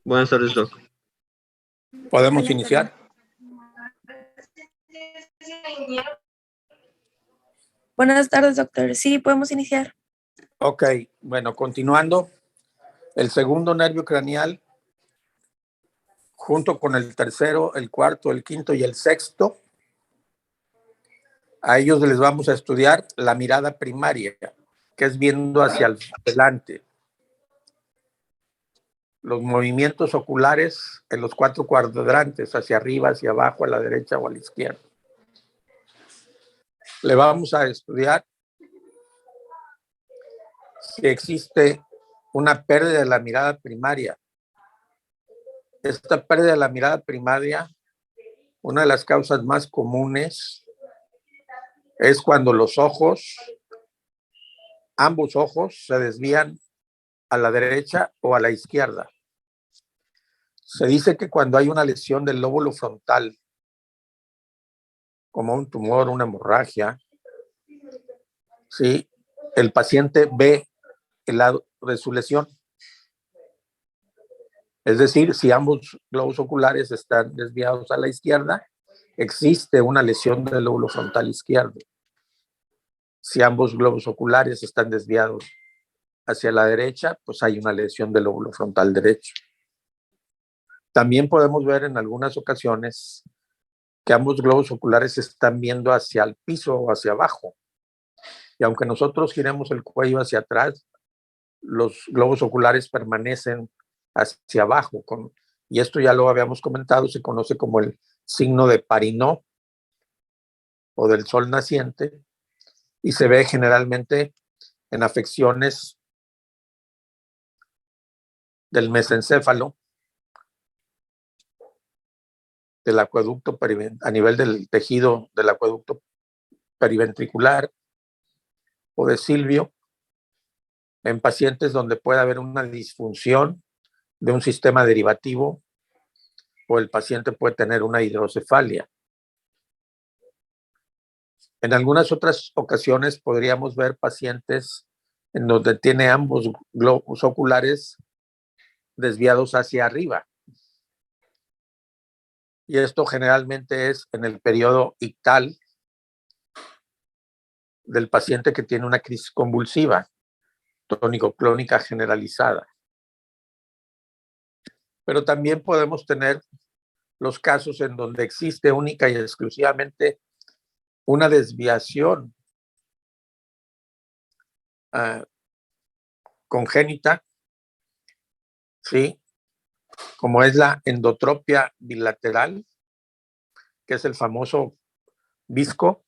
Buenas tardes, Doc. ¿Podemos iniciar? Buenas tardes, doctor. Sí, podemos iniciar. Ok, bueno, continuando. El segundo nervio craneal, junto con el tercero, el cuarto, el quinto y el sexto, a ellos les vamos a estudiar la mirada primaria, que es viendo hacia adelante. Los movimientos oculares en los 4 cuadrantes, hacia arriba, hacia abajo, a la derecha o a la izquierda. Le vamos a estudiar si existe una pérdida de la mirada primaria. Esta pérdida de la mirada primaria, una de las causas más comunes es cuando los ojos, ambos ojos, se desvían a la derecha o a la izquierda. Se dice que cuando hay una lesión del lóbulo frontal, como un tumor, una hemorragia, ¿sí?, el paciente ve el lado de su lesión. Es decir, si ambos globos oculares están desviados a la izquierda, existe una lesión del lóbulo frontal izquierdo. Si ambos globos oculares están desviados hacia la derecha, pues hay una lesión del lóbulo frontal derecho. También podemos ver en algunas ocasiones que ambos globos oculares están viendo hacia el piso o hacia abajo. Y aunque nosotros giremos el cuello hacia atrás, los globos oculares permanecen hacia abajo. Y esto ya lo habíamos comentado, se conoce como el signo de Parinot o del sol naciente, y se ve generalmente en afecciones del mesencéfalo, del acueducto a nivel del tejido del acueducto periventricular o de Silvio, en pacientes donde puede haber una disfunción de un sistema derivativo o el paciente puede tener una hidrocefalia. En algunas otras ocasiones podríamos ver pacientes en donde tiene ambos globos oculares desviados hacia arriba. Y esto generalmente es en el periodo ictal del paciente que tiene una crisis convulsiva, tónico-clónica generalizada. Pero también podemos tener los casos en donde existe única y exclusivamente una desviación congénita, ¿sí?, como es la endotropia bilateral, que es el famoso visco,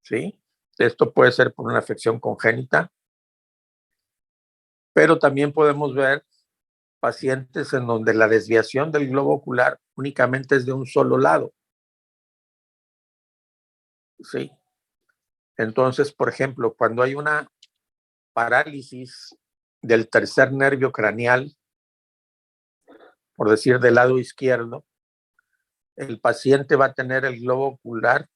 ¿sí? Esto puede ser por una afección congénita, pero también podemos ver pacientes en donde la desviación del globo ocular únicamente es de un solo lado, ¿sí? Entonces, por ejemplo, cuando hay una parálisis del tercer nervio craneal, por decir del lado izquierdo, el paciente va a tener el globo ocular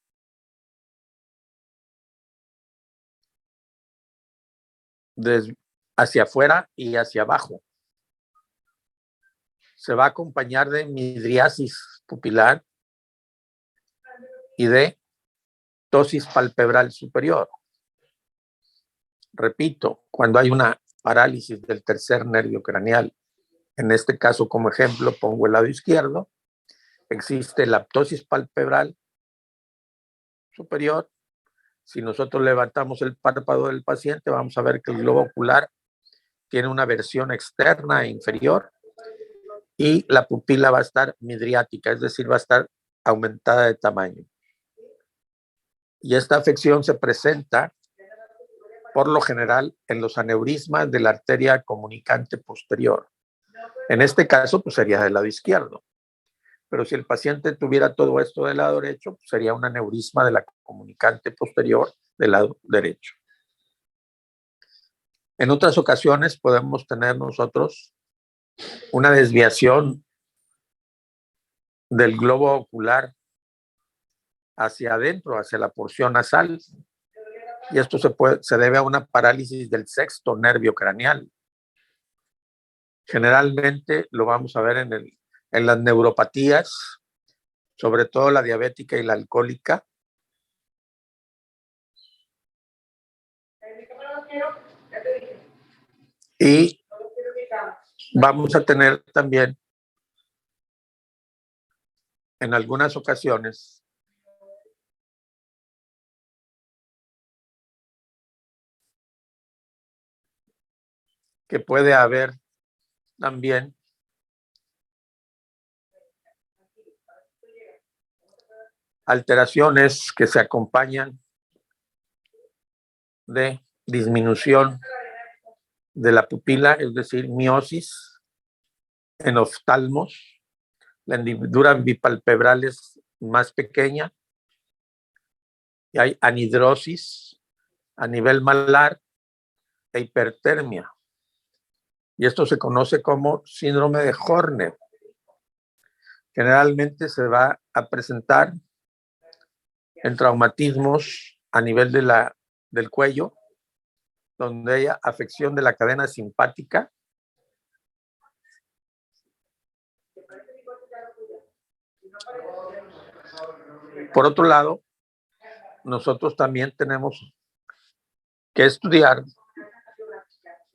hacia afuera y hacia abajo. Se va a acompañar de midriasis pupilar y de ptosis palpebral superior. Repito, cuando hay una parálisis del tercer nervio craneal, en este caso como ejemplo pongo el lado izquierdo, existe la ptosis palpebral superior. Si nosotros levantamos el párpado del paciente, vamos a ver que el globo ocular tiene una versión externa e inferior y la pupila va a estar midriática, es decir, va a estar aumentada de tamaño. Y esta afección se presenta por lo general en los aneurismas de la arteria comunicante posterior. En este caso, pues sería del lado izquierdo. Pero si el paciente tuviera todo esto del lado derecho, pues sería un aneurisma de la comunicante posterior del lado derecho. En otras ocasiones podemos tener nosotros una desviación del globo ocular hacia adentro, hacia la porción nasal, y esto se debe a una parálisis del sexto nervio craneal. Generalmente lo vamos a ver en las neuropatías, sobre todo la diabética y la alcohólica. Y vamos a tener también en algunas ocasiones que puede haber también alteraciones que se acompañan de disminución de la pupila, es decir, miosis en oftalmos. La hendidura bipalpebral es más pequeña y hay anhidrosis a nivel malar e hipertermia. Y esto se conoce como síndrome de Horner. Generalmente se va a presentar en traumatismos a nivel del cuello, donde hay afección de la cadena simpática. Por otro lado, nosotros también tenemos que estudiar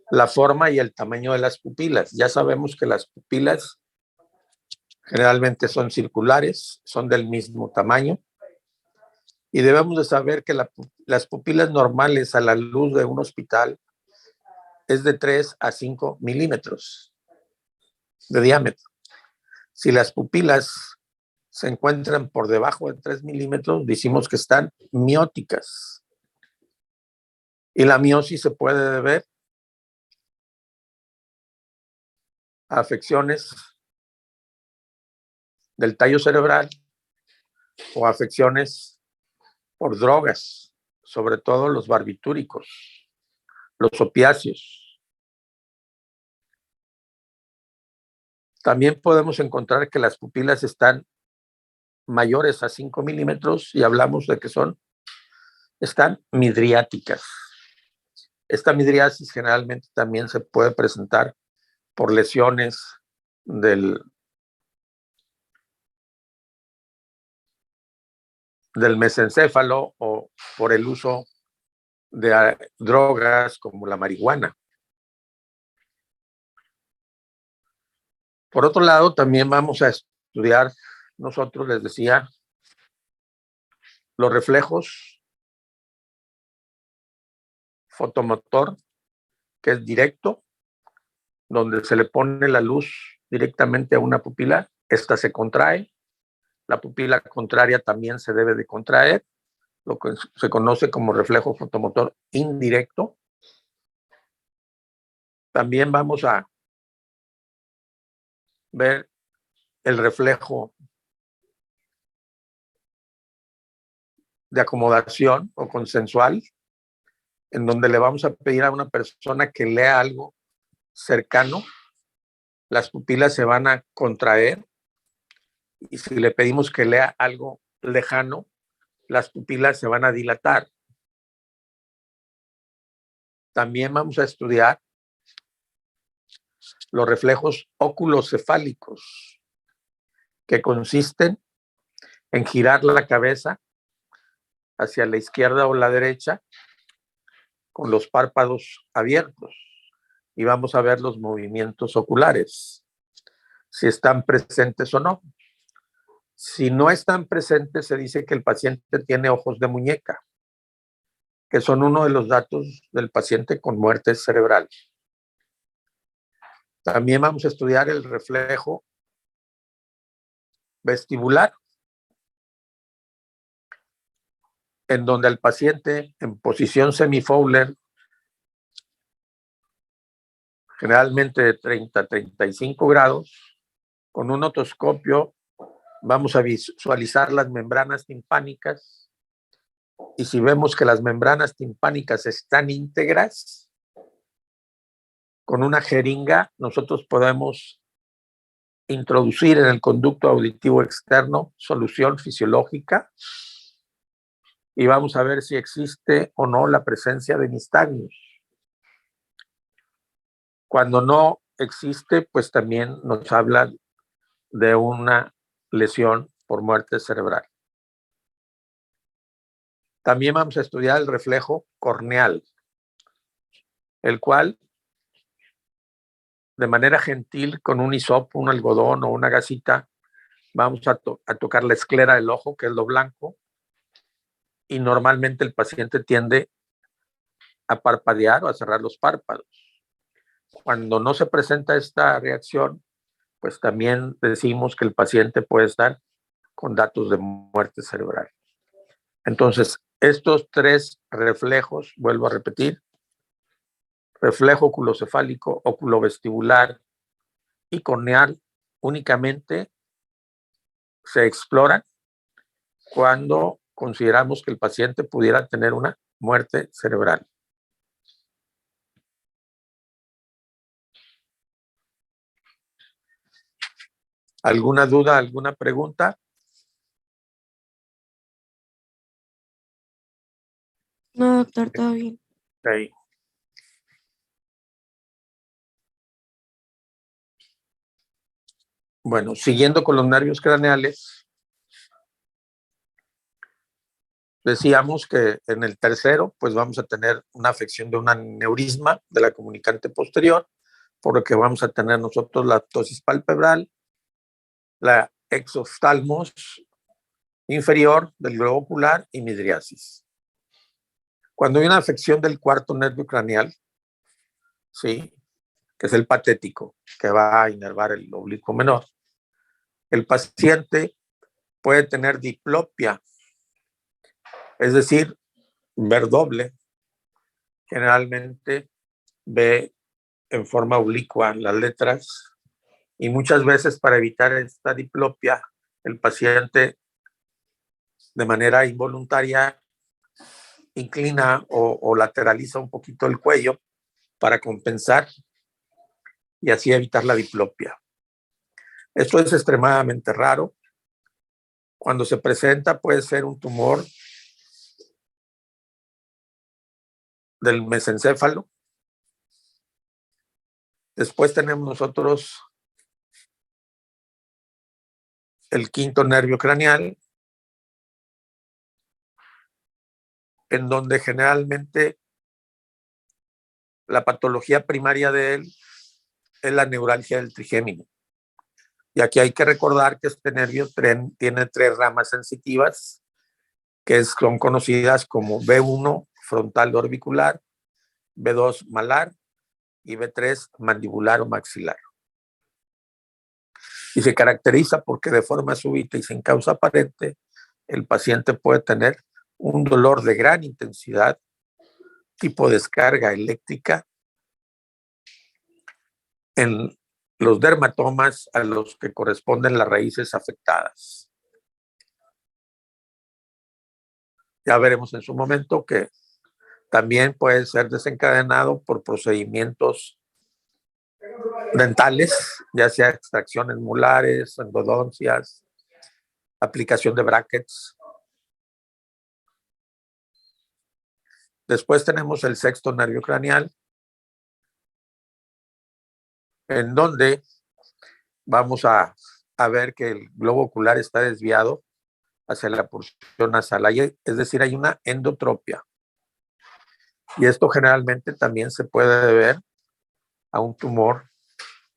la forma y el tamaño de las pupilas. Ya sabemos que las pupilas generalmente son circulares, son del mismo tamaño, y debemos de saber que las pupilas normales a la luz de un hospital es de 3 a 5 milímetros de diámetro. Si las pupilas se encuentran por debajo de 3 milímetros, decimos que están mióticas. Y la miosis se puede deber a afecciones del tallo cerebral o afecciones por drogas, sobre todo los barbitúricos, los opiáceos. También podemos encontrar que las pupilas están mayores a 5 milímetros y hablamos de que están midriáticas. Esta midriasis generalmente también se puede presentar por lesiones del mesencéfalo o por el uso de drogas como la marihuana. Por otro lado, también vamos a estudiar, nosotros les decía, los reflejos fotomotor, que es directo, donde se le pone la luz directamente a una pupila, esta se contrae, la pupila contraria también se debe de contraer, lo que se conoce como reflejo fotomotor indirecto. También vamos a ver el reflejo de acomodación o consensual, en donde le vamos a pedir a una persona que lea algo cercano, las pupilas se van a contraer, y si le pedimos que lea algo lejano, las pupilas se van a dilatar. También vamos a estudiar los reflejos oculocefálicos, que consisten en girar la cabeza hacia la izquierda o la derecha con los párpados abiertos, y vamos a ver los movimientos oculares, si están presentes o no. Si no están presentes, se dice que el paciente tiene ojos de muñeca, que son uno de los datos del paciente con muerte cerebral. También vamos a estudiar el reflejo vestibular, en donde el paciente en posición semi-Fowler, generalmente de 30 a 35 grados, con un otoscopio vamos a visualizar las membranas timpánicas, y si vemos que las membranas timpánicas están íntegras, con una jeringa nosotros podemos introducir en el conducto auditivo externo solución fisiológica y vamos a ver si existe o no la presencia de nistagmus. Cuando no existe, pues también nos habla de una lesión por muerte cerebral. También vamos a estudiar el reflejo corneal, el cual, de manera gentil, con un hisopo, un algodón o una gasita, vamos a tocar la esclera del ojo, que es lo blanco, y normalmente el paciente tiende a parpadear o a cerrar los párpados. Cuando no se presenta esta reacción, pues también decimos que el paciente puede estar con datos de muerte cerebral. Entonces, estos tres reflejos, vuelvo a repetir, reflejo oculocefálico, oculovestibular y corneal, únicamente se exploran cuando consideramos que el paciente pudiera tener una muerte cerebral. ¿Alguna duda, alguna pregunta? No, doctor, todo bien. Okay. Bueno, siguiendo con los nervios craneales, decíamos que en el tercero, pues vamos a tener una afección de un aneurisma de la comunicante posterior, por lo que vamos a tener nosotros la ptosis palpebral, la exoftalmos inferior del globo ocular y midriasis. Cuando hay una afección del cuarto nervio craneal, ¿sí?, que es el patético, que va a inervar el oblicuo menor, el paciente puede tener diplopia, es decir, ver doble. Generalmente ve en forma oblicua las letras y muchas veces, para evitar esta diplopia, el paciente de manera involuntaria inclina o lateraliza un poquito el cuello para compensar y así evitar la diplopia. Esto es extremadamente raro. Cuando se presenta puede ser un tumor del mesencéfalo. Después tenemos nosotros el quinto nervio craneal, en donde generalmente la patología primaria de él es la neuralgia del trigémino. Y aquí hay que recordar que este nervio tiene tres ramas sensitivas que son conocidas como B1 frontal orbicular, B2 malar y B3 mandibular o maxilar. Y se caracteriza porque de forma súbita y sin causa aparente, el paciente puede tener un dolor de gran intensidad, tipo descarga eléctrica, en los dermatomas a los que corresponden las raíces afectadas. Ya veremos en su momento que también puede ser desencadenado por procedimientos dentales, ya sea extracciones molares, endodoncias, aplicación de brackets. Después tenemos el sexto nervio craneal, en donde vamos a ver que el globo ocular está desviado hacia la porción nasal, es decir, hay una endotropia. Y esto generalmente también se puede deber a un tumor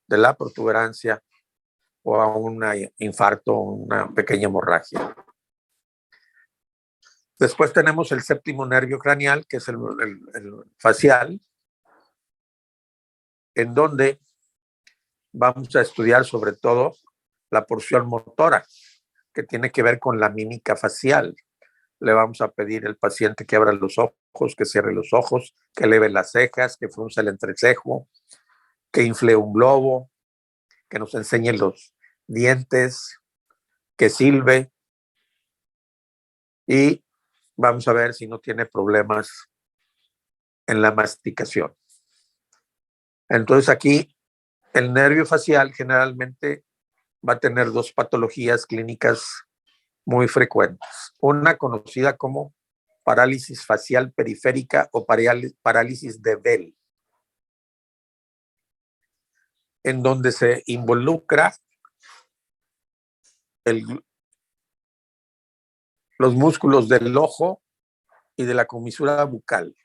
de la protuberancia o a un infarto o una pequeña hemorragia. Después tenemos el séptimo nervio craneal, que es el facial, en donde vamos a estudiar sobre todo la porción motora, que tiene que ver con la mímica facial. Le vamos a pedir al paciente que abra los ojos, que cierre los ojos, que eleve las cejas, que frunza el entrecejo, que infle un globo, que nos enseñe los dientes, que silbe, y vamos a ver si no tiene problemas en la masticación. Entonces aquí el nervio facial generalmente va a tener dos patologías clínicas muy frecuentes. Una conocida como parálisis facial periférica o parálisis de Bell. en donde se involucra los músculos del ojo y de la comisura bucal.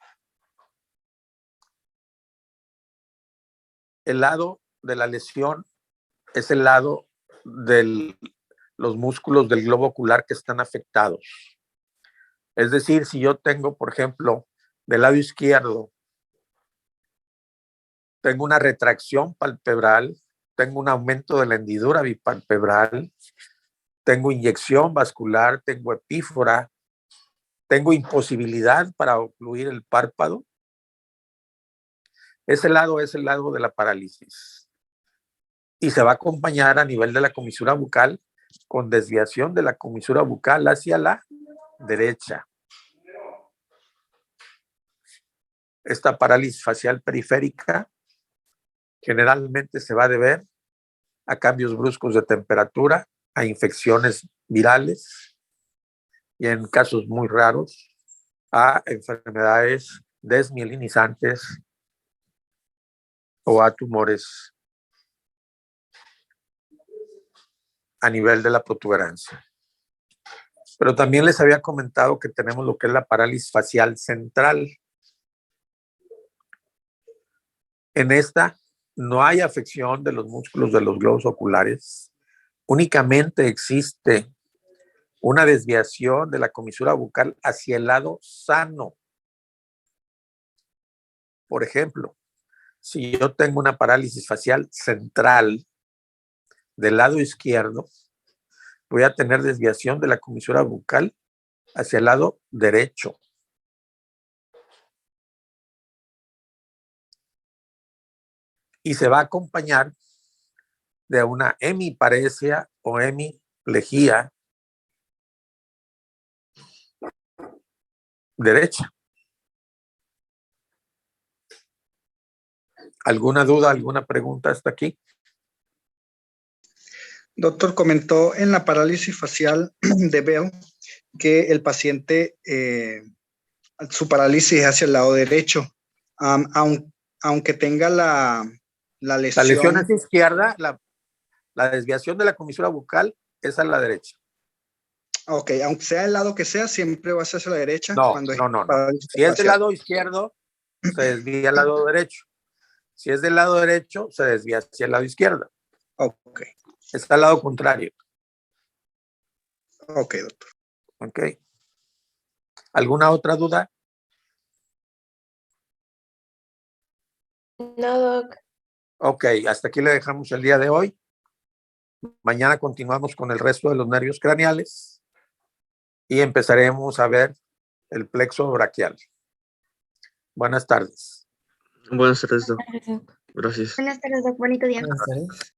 El lado de la lesión es el lado de los músculos del globo ocular que están afectados. Es decir, si yo tengo, por ejemplo, del lado izquierdo, tengo una retracción palpebral, tengo un aumento de la hendidura bipalpebral, tengo inyección vascular, tengo epífora, tengo imposibilidad para ocluir el párpado. Ese lado es el lado de la parálisis. Y se va a acompañar a nivel de la comisura bucal con desviación de la comisura bucal hacia la derecha. Esta parálisis facial periférica generalmente se va a deber a cambios bruscos de temperatura, a infecciones virales y en casos muy raros a enfermedades desmielinizantes o a tumores a nivel de la protuberancia. Pero también les había comentado que tenemos lo que es la parálisis facial central. En esta no hay afección de los músculos de los globos oculares, únicamente existe una desviación de la comisura bucal hacia el lado sano. Por ejemplo, si yo tengo una parálisis facial central del lado izquierdo, voy a tener desviación de la comisura bucal hacia el lado derecho. Y se va a acompañar de una hemiparesia o hemiplegia derecha. ¿Alguna duda, alguna pregunta hasta aquí? Doctor, comentó en la parálisis facial de Bell que el paciente, su parálisis es hacia el lado derecho. Aunque tenga la lesión. La lesión es izquierda, la desviación de la comisura bucal es a la derecha. Ok, aunque sea el lado que sea, siempre va a ser hacia la derecha. No, cuando no. Si es del lado izquierdo, se desvía al lado derecho. Si es del lado derecho, se desvía hacia el lado izquierdo. Ok. Está al lado contrario. Ok, doctor. Ok. ¿Alguna otra duda? No, doc. Ok, hasta aquí le dejamos el día de hoy. Mañana continuamos con el resto de los nervios craneales y empezaremos a ver el plexo braquial. Buenas tardes. Buenas tardes, doc. Gracias. Buenas tardes, doc. Bonito día. Buenas tardes.